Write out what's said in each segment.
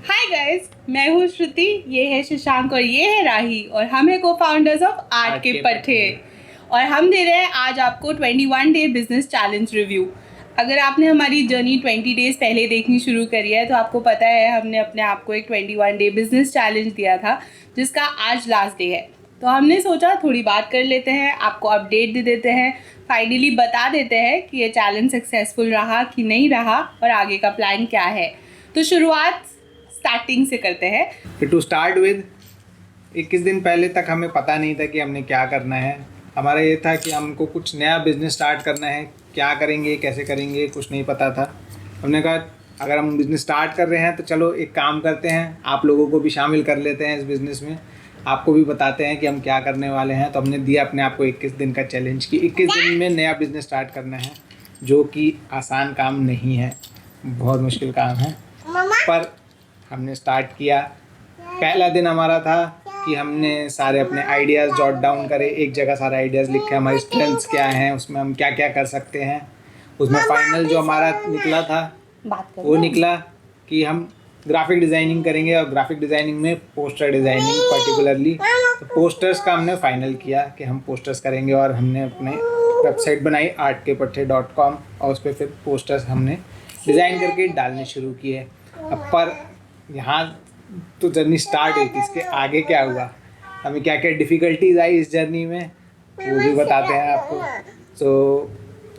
Hi guys, मैं हूँ श्रुति, ये है शशांक और ये है राही और हम हैं को-फाउंडर्स ऑफ आर्ट के पट्टे। और हम दे रहे हैं आज आपको 21 डे बिजनेस चैलेंज रिव्यू। अगर आपने हमारी जर्नी 20 डेज पहले देखनी शुरू करी है तो आपको पता है हमने अपने आप को एक 21 डे बिजनेस चैलेंज दिया था जिसका आज लास्ट डे है। तो हमने सोचा थोड़ी बात कर लेते हैं, आपको अपडेट दे देते हैं, फाइनली बता देते हैं कि ये चैलेंज सक्सेसफुल रहा कि नहीं रहा और आगे का प्लान क्या है। तो शुरुआत स्टार्टिंग से करते हैं। टू स्टार्ट विद 21 दिन पहले तक हमें पता नहीं था कि हमने क्या करना है। हमारा ये था कि हमको कुछ नया बिज़नेस स्टार्ट करना है, क्या करेंगे कैसे करेंगे कुछ नहीं पता था। हमने कहा अगर हम बिज़नेस स्टार्ट कर रहे हैं तो चलो एक काम करते हैं, आप लोगों को भी शामिल कर लेते हैं इस बिज़नेस में, आपको भी बताते हैं कि हम क्या करने वाले हैं। तो हमने दिया अपने आप को 21 दिन का चैलेंज कि 21 दिन में नया बिज़नेस स्टार्ट करना है, जो कि आसान काम नहीं है, बहुत मुश्किल काम है। पर हमने स्टार्ट किया। पहला दिन हमारा था कि हमने सारे अपने आइडियाज़ जॉट डाउन करे, एक जगह सारे आइडियाज़ लिखे, हमारी स्ट्रेंथ्स क्या हैं, उसमें हम क्या क्या कर सकते हैं। उसमें फाइनल जो हमारा निकला था वो निकला कि हम ग्राफिक डिज़ाइनिंग करेंगे और ग्राफिक डिज़ाइनिंग में पोस्टर डिज़ाइनिंग पर्टिकुलरली। तो पोस्टर्स का हमने फाइनल किया कि हम पोस्टर्स करेंगे और हमने अपने वेबसाइट बनाई artkepatte.com और उस पर फिर पोस्टर्स हमने डिज़ाइन करके डालने शुरू किए। अब पर यहाँ तो जर्नी स्टार्ट हुई थी, इसके आगे क्या हुआ, हमें क्या क्या डिफ़िकल्टीज आई इस जर्नी में वो भी बताते हैं आपको। तो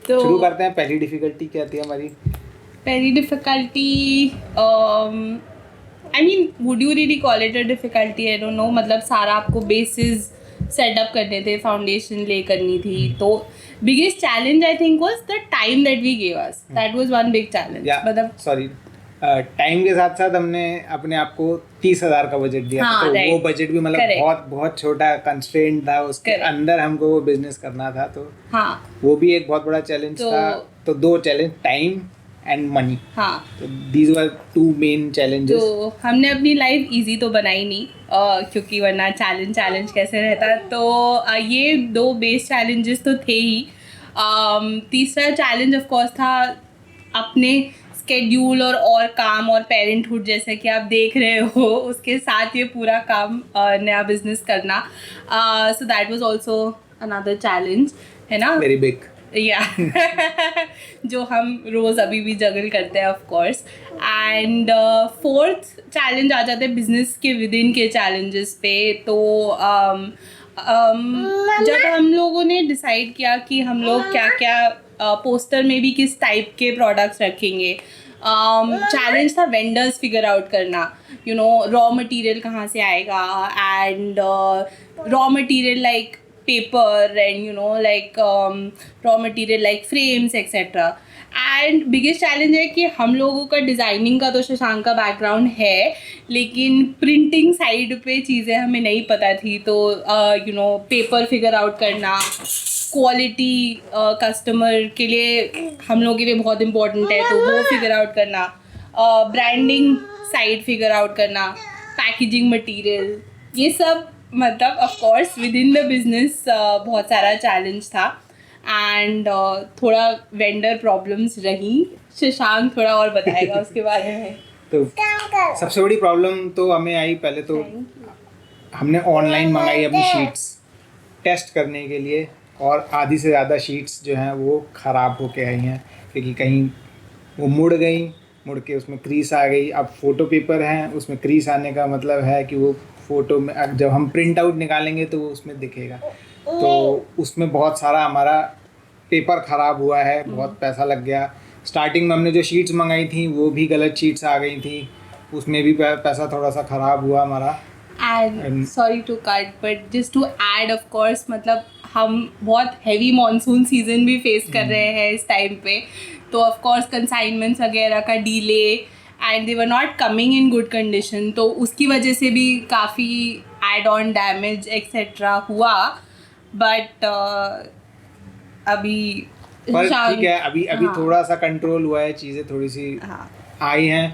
शुरू करते हैं। पहली डिफ़िकल्टी क्या थी हमारी? पहली difficulty I mean would you really call it a difficulty? I don't know, मतलब सारा आपको बेसिस सेटअप करने थे, फाउंडेशन ले करनी थी। तो biggest challenge I think was the time that we gave us, that was one big challenge. मतलब सॉरी, टाइम के साथ साथ हमने अपने आप को 30,000 का बजट दिया था। तो वो बजट भी मतलब बहुत बहुत छोटा कंस्ट्रेंट था, उसके अंदर हमको वो बिजनेस करना था। तो वो भी एक बहुत बड़ा चैलेंज था। तो दो चैलेंज, टाइम एंड मनी। तो these were two main challenges. तो हमने अपनी लाइफ इजी तो बनाई नहीं, क्योंकि वरना चैलेंज कैसे रहता। तो ये दो बेस चैलेंजेस तो थे ही। तीसरा चैलेंज ऑफ कोर्स था अपने स्केड्यूल और काम और पेरेंटहुड, जैसे कि आप देख रहे हो, उसके साथ ये पूरा काम नया बिजनेस करना। So that was also another challenge, है ना? Very big. या जो हम रोज़ अभी भी जगल करते हैं of course. And fourth challenge आ जाते हैं बिजनेस के विद इन के चैलेंजेस पे। तो जब हम लोगों ने डिसाइड किया कि हम लोग क्या क्या पोस्टर में भी किस टाइप के प्रोडक्ट्स रखेंगे, चैलेंज था वेंडर्स फिगर आउट करना, यू नो, रॉ मटेरियल कहाँ से आएगा, and raw material like paper and raw material like frames etc. And biggest challenge है कि हम लोगों का डिज़ाइनिंग का तो शशांक का बैकग्राउंड है, लेकिन प्रिंटिंग साइड पे चीज़ें हमें नहीं पता थी। तो पेपर फिगर आउट करना, क्वालिटी कस्टमर के लिए हम लोगों के लिए बहुत इम्पोर्टेंट है, तो वो फिगर आउट करना, ब्रांडिंग साइड फिगर आउट करना, पैकेजिंग मटेरियल, ये सब मतलब of course with in the business बहुत सारा चैलेंज था। एंड थोड़ा वेंडर प्रॉब्लम्स रही। शशांक थोड़ा और बताएगा उसके बारे में। तो सबसे बड़ी प्रॉब्लम तो हमें आई, पहले तो हमने ऑनलाइन मंगाई अपनी शीट्स टेस्ट करने के लिए, और आधी से ज़्यादा शीट्स जो हैं वो ख़राब होके आई हैं, क्योंकि कहीं वो मुड़ के उसमें क्रीस आ गई। अब फ़ोटो पेपर हैं, उसमें क्रीस आने का मतलब है कि वो फ़ोटो में जब हम प्रिंट आउट निकालेंगे तो वो उसमें दिखेगा। तो उसमें बहुत सारा हमारा पेपर ख़राब हुआ है, बहुत पैसा लग गया। स्टार्टिंग में हमने जो शीट्स मंगाई थी वो भी गलत शीट्स आ गई थी, उसमें भी पैसा थोड़ा सा ख़राब हुआ हमारा। And sorry to cut but just to add, of course मतलब हम बहुत हैवी मॉनसून सीजन भी फेस कर रहे हैं इस टाइम पे। तो ऑफ कोर्स कंसाइनमेंट्स वगैरह का delay and they were not coming in good condition, तो उसकी वजह से भी काफ़ी एड ऑन डैमेज एक्सेट्रा हुआ। बट अभी पर ठीक है, अभी थोड़ा सा कंट्रोल हुआ है, चीज़ें थोड़ी सी आई हैं।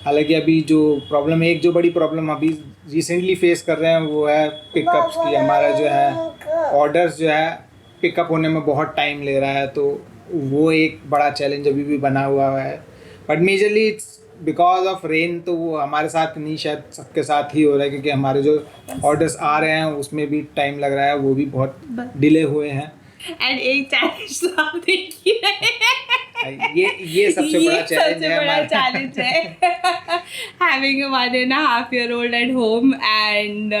हालांकि अभी जो प्रॉब्लम, एक जो बड़ी प्रॉब्लम अभी रिसेंटली फेस कर रहे हैं वो है पिकअप्स की। हमारा जो है ऑर्डर्स जो है पिकअप होने में बहुत टाइम ले रहा है, तो वो एक बड़ा चैलेंज अभी भी बना हुआ है। But majorly it's because of rain तो वो हमारे साथ नहीं, शायद सबके साथ ही हो रहा है, क्योंकि हमारे जो ऑर्डर्स आ रहे हैं उसमें भी टाइम लग रहा है, वो भी बहुत डिले हुए हैं। एंड एक चैलेंज तो आप देख ही रहे हैं, ये सबसे बड़ा चैलेंज है हमारा। चैलेंज है having a 1.5-year-old at home and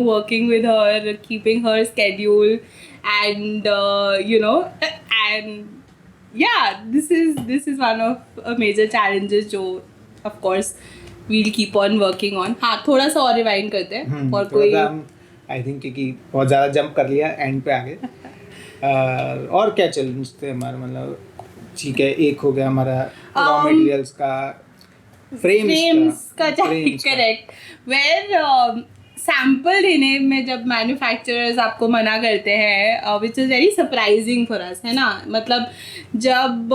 working with her, keeping her schedule, and and yeah, this is one of a major challenges जो of course we'll keep on working on. हाँ, थोड़ा सा और rewind करते हैं और कोई आई थिंक क्योंकि बहुत ज़्यादा जंप कर लिया, एंड पे आ गए। और क्या चैलेंज थे हमारे, मतलब ठीक है, एक हो गया हमारा रॉ मटेरियल्स का, फ्रेम्स का करेक्ट, वेयर सैम्पल देने में जब मैन्युफैक्चरर्स आपको मना करते हैं, which is very surprising for us, है ना। मतलब जब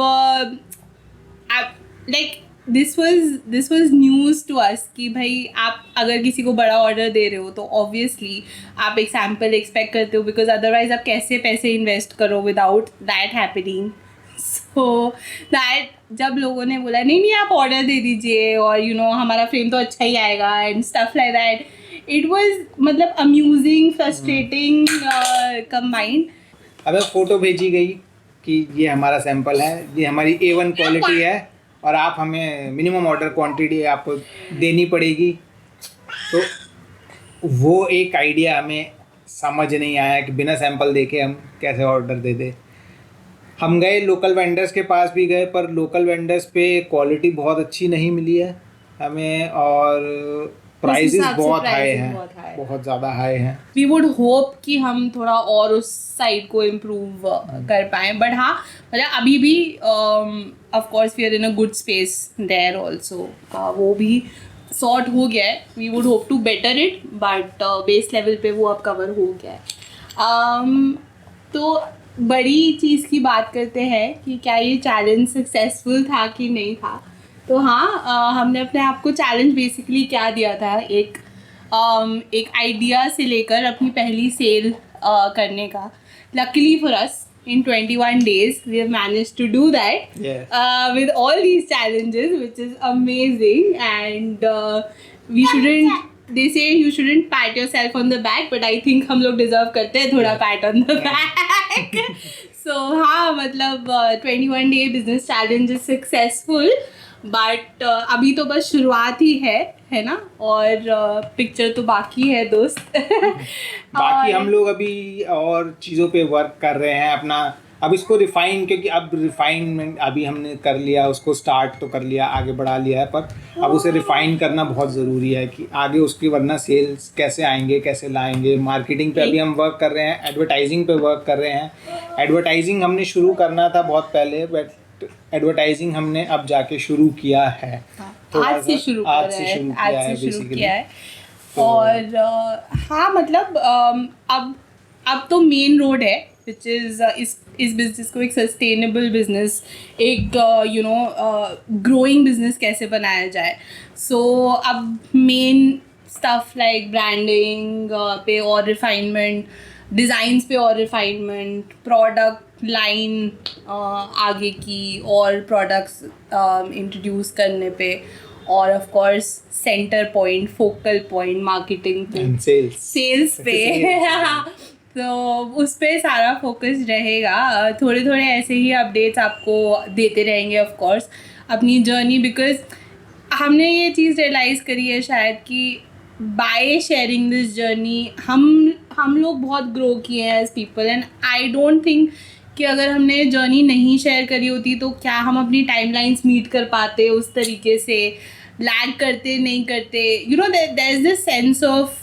like this was news to us कि भाई आप अगर किसी को बड़ा ऑर्डर दे रहे हो तो ऑब्वियसली आप एक सैम्पल एक्सपेक्ट करते हो, बिकॉज अदरवाइज आप कैसे पैसे इन्वेस्ट करो without that happening. So that जब लोगों ने बोला नहीं आप ऑर्डर दे दीजिए और हमारा फ्रेम तो अच्छा ही आएगा and stuff like that, it was मतलब अम्यूजिंग, फ्रस्ट्रेटिंग कंबाइंड। हमें फ़ोटो भेजी गई कि ये हमारा सैंपल है, ये हमारी A1 क्वालिटी है और आप हमें मिनिमम ऑर्डर क्वांटिटी आपको देनी पड़ेगी। तो वो एक आइडिया हमें समझ नहीं आया कि बिना सैंपल देके हम कैसे ऑर्डर दे दें। हम गए लोकल वेंडर्स के पास भी गए, पर लोकल वेंडर्स पे क्वालिटी बहुत अच्छी नहीं मिली है हमें, और प्राइसेस बहुत हाई हैं, बहुत ज़्यादा हाई हैं। वी वुड होप कि हम थोड़ा और उस साइड को इम्प्रूव कर पाएँ, बट हाँ मतलब अभी भी of course we are in a good space there also, वो भी सॉर्ट हो गया है। We would hope to better it, but base level पे वो अब कवर हो गया है। तो बड़ी चीज़ की बात करते हैं कि क्या ये चैलेंज सक्सेसफुल था कि नहीं था। तो हाँ, हमने अपने आप को चैलेंज बेसिकली क्या दिया था, एक आइडिया से लेकर अपनी पहली सेल करने का। Luckily for us in 21 days we have managed to do that, with all these challenges, which is amazing. And we shouldn't, they say you shouldn't pat yourself on the back, but I think हम लोग deserve करते हैं थोड़ा pat on the back. So हाँ मतलब 21 day business challenge is successful, but अभी तो बस शुरुआत ही है ना, और पिक्चर तो बाकी है दोस्त। बाकी हम लोग अभी और चीज़ों पे वर्क कर रहे हैं अपना, अब इसको रिफाइन, क्योंकि अब रिफाइनमेंट अभी हमने कर लिया, उसको स्टार्ट तो कर लिया, आगे बढ़ा लिया है, पर अब उसे रिफाइन करना बहुत ज़रूरी है कि आगे उसकी, वरना सेल्स कैसे आएंगे, कैसे लाएंगे। मार्केटिंग पे अभी हम वर्क कर रहे हैं, एडवर्टाइजिंग पे वर्क कर रहे हैं। एडवर्टाइजिंग हमने शुरू करना था बहुत पहले, बट एडवर्टाइजिंग हमने अब जाके शुरू किया है। आज से शुरू किया है। और हाँ मतलब अब तो मेन रोड है, विच इज़ इस बिजनेस को एक सस्टेनेबल बिजनेस, एक ग्रोइंग बिजनेस कैसे बनाया जाए। सो अब मेन स्टफ लाइक ब्रांडिंग पे और रिफाइनमेंट, डिज़ाइंस पे और रिफाइनमेंट, प्रोडक्ट लाइन आगे की और प्रोडक्ट्स इंट्रोड्यूस करने पे, और of course centre point, focal point marketing पे, सेल्स पे तो उस पर सारा फोकस रहेगा। थोड़े थोड़े ऐसे ही अपडेट्स आपको देते रहेंगे ऑफ कोर्स अपनी जर्नी, बिकॉज हमने ये चीज़ रियलाइज़ करी है शायद कि बाय शेयरिंग दिस जर्नी हम लोग बहुत ग्रो किए हैं as people, and I don't think कि अगर हमने जर्नी नहीं शेयर करी होती तो क्या हम अपनी टाइमलाइंस मीट कर पाते उस तरीके से, लैग करते नहीं करते, there is this sense of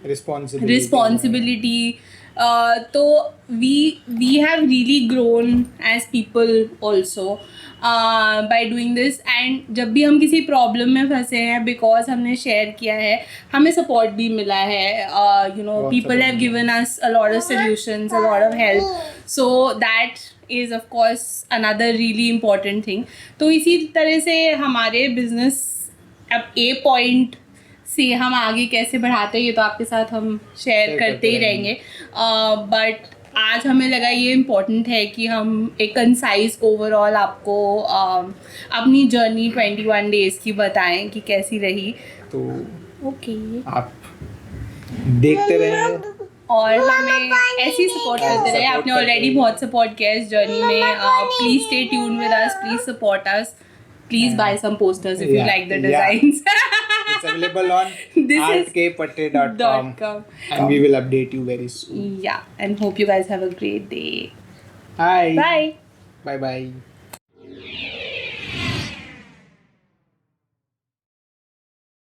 responsibility. तो we have really grown as people also by doing this, and जब भी हम किसी प्रॉब्लम में फंसे हैं, बिकॉज हमने शेयर किया है, हमें सपोर्ट भी मिला है, people have given us a lot of solutions, a lot of help, so that is of course another really important thing. तो इसी तरह से हमारे बिजनेस अब ए पॉइंट से हम आगे कैसे बढ़ाते हैं ये तो आपके साथ हम शेयर करते ही रहेंगे, बट आज हमें लगा ये इम्पोर्टेंट है कि हम एक कंसाइज ओवरऑल आपको अपनी जर्नी 21 डेज़ की बताएं कि कैसी रही। तो ओके आप देखते रहें और हमें ऐसे ही सपोर्ट करते रहे। आपने ऑलरेडी बहुत सपोर्ट किया इस जर्नी में। Please stay tune with us, please support us, please buy some posters if you Yeah, like the yeah. designs. It's available on This is artkepatte.com .com. and we will update you very soon. Yeah, and hope you guys have a great day. Hi. Bye. Bye bye.